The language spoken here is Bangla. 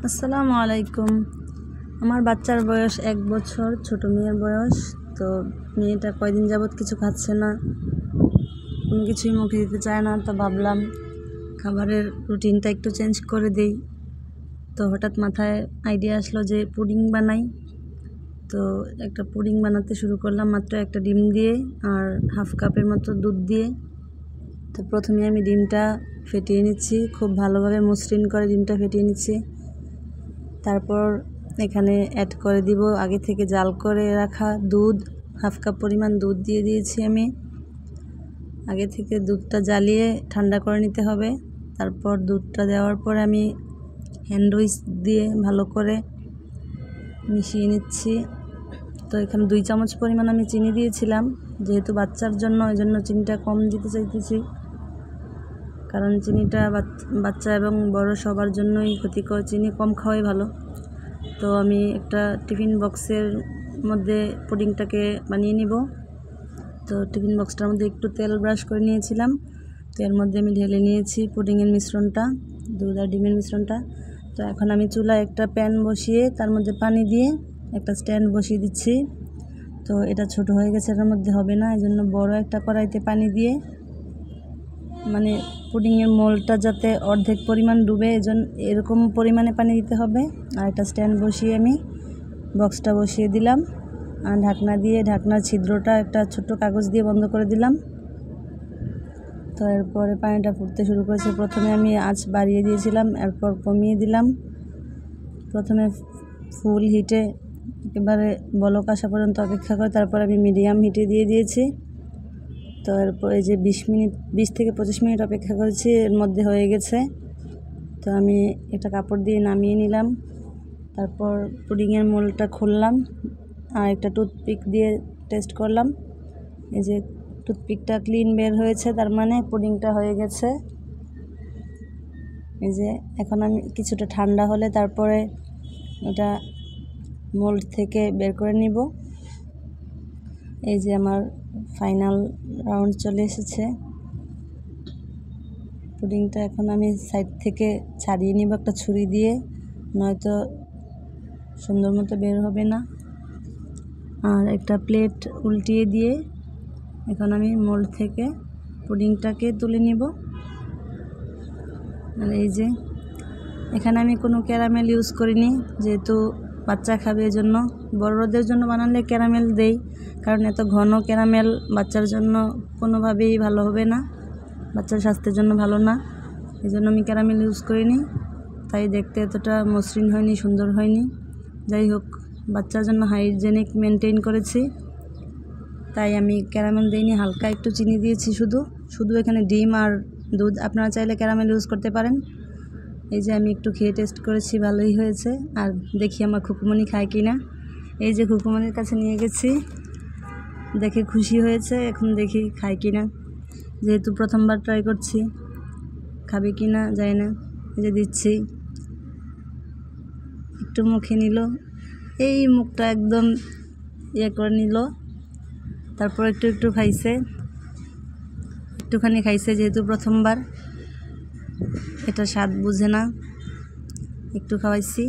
আসসালামু আলাইকুম। আমার বাচ্চার বয়স 1 বছর, ছোট মেয়ের বয়স। তো মেয়েটা কয়দিন যাবৎ কিছু খাচ্ছে না, কোনো কিছুই মুখে দিতে চায় না। তো ভাবলাম খাবারের রুটিনটা একটু চেঞ্জ করে দিই। তো হঠাৎ মাথায় আইডিয়া আসলো যে পুডিং বানাই। তো একটা পুডিং বানাতে শুরু করলাম মাত্র একটা ডিম দিয়ে আর হাফ কাপের মতো দুধ দিয়ে। তো প্রথমে আমি ডিমটা ফেটিয়ে নিচ্ছি, খুব ভালোভাবে মসৃণ করে ডিমটা ফেটিয়ে নিচ্ছি। তারপর এখানে অ্যাড করে দিব আগে থেকে জাল করে রাখা দুধ, হাফ কাপ পরিমাণ দুধ দিয়ে দিয়েছি আমি। আগে থেকে দুধটা জ্বালিয়ে ঠান্ডা করে নিতে হবে। তারপর দুধটা দেওয়ার পর আমি হ্যান্ড হুইস্ক দিয়ে ভালো করে মিশিয়ে নিচ্ছি। তো এখানে 2 চামচ পরিমাণ আমি চিনি দিয়েছিলাম, যেহেতু বাচ্চার জন্য ওই জন্য চিনিটা কম দিতে চাইতেছি, কারণ চিনিটা বাচ্চা এবং বড় সবার জন্যই ক্ষতিকর। চিনি কম খাওয়াই ভালো। তো আমি একটা টিফিন বক্সের মধ্যে পুডিংটাকে বানিয়ে নিব। তো টিফিন বক্সটার মধ্যে একটু তেল ব্রাশ করে নিয়েছিলাম। তো এর মধ্যে আমি ঢেলে নিয়েছি পুডিংয়ের মিশ্রণটা, দুধ আর ডিমের মিশ্রণটা। তো এখন আমি চুলায় একটা প্যান বসিয়ে তার মধ্যে পানি দিয়ে একটা স্ট্যান্ড বসিয়ে দিচ্ছি। তো এটা ছোট হয়ে গেছে, এটার মধ্যে হবে না, এই জন্য বড় একটা কড়াইতে পানি দিয়ে, মানে পুডিংয়ের মোলটা যাতে অর্ধেক পরিমাণ ডুবে এরকম পরিমাণে পানি দিতে হবে। আর একটা স্ট্যান্ড বসিয়ে আমি বক্সটা বসিয়ে দিলাম আর ঢাকনা দিয়ে ঢাকনার ছিদ্রটা একটা ছোট্ট কাগজ দিয়ে বন্ধ করে দিলাম। তো এরপরে পানিটা ফুটতে শুরু করেছে। প্রথমে আমি আঁচ বাড়িয়ে দিয়েছিলাম, এরপর কমিয়ে দিলাম। প্রথমে ফুল হিটে একেবারে বলক আসা পর্যন্ত অপেক্ষা করে তারপর আমি মিডিয়াম হিটে দিয়ে দিয়েছি। তো এরপরে যে 20 থেকে 25 মিনিট অপেক্ষা করেছি, এর মধ্যে হয়ে গেছে। তো আমি একটা কাপড় দিয়ে নামিয়ে নিলাম। তারপর পুডিংয়ের মোলটা খুললাম আর একটা টুথপিক দিয়ে টেস্ট করলাম। এই যে টুথপিকটা ক্লিন বের হয়েছে, তার মানে পুডিংটা হয়ে গেছে। এই যে এখন আমি কিছুটা ঠান্ডা হলে তারপরে এটা মোল্ড থেকে বের করে নিব। এই যে আমার ফাইনাল রাউন্ড চলে এসেছে পুডিংটা। এখন আমি সাইড থেকে ছাড়িয়ে নিব একটা ছুরি দিয়ে, নয়তো সুন্দর মতো বের হবে না। আর একটা প্লেট উল্টিয়ে দিয়ে এখন আমি মোল্ড থেকে পুডিংটাকে তুলে নিব। আর এই যে এখানে আমি কোনো ক্যারামেল ইউজ করিনি, যেহেতু বাচ্চা খাবে, এজন্য। বড়দের জন্য বানালে ক্যারামেল দেই, কারণ এত ঘন ক্যারামেল বাচ্চার জন্য কোনোভাবেই ভালো হবে না, বাচ্চার স্বাস্থ্যের জন্য ভালো না। এই জন্য আমি ক্যারামেল ইউজ করিনি, তাই দেখতে এতটা মসৃণ হয়নি, সুন্দর হয়নি। যাই হোক, বাচ্চার জন্য হাইজেনিক মেনটেন করেছি, তাই আমি ক্যারামেল দিইনি, হালকা একটু চিনি দিয়েছি শুধু এখানে ডিম আর দুধ। আপনারা চাইলে ক্যারামেল ইউজ করতে পারেন। এই যে আমি একটু খেয়ে টেস্ট করেছি, ভালোই হয়েছে। আর দেখি আমার খুকুমনি খায় কি না। এই যে খুকুমনির কাছে নিয়ে গেছি, দেখে খুশি হয়েছে। এখন দেখি খায় কি না, যেহেতু প্রথমবার ট্রাই করছি, খাবে কি না যায় না। এই যে দিচ্ছি, একটু মুখে নিল, এই মুখটা একদম করে নিল। তারপর একটু খাইছে, একটুখানি খাইছে, যেহেতু প্রথমবার, এটা স্বাদ বুঝে না, একটু খাওয়াইছি।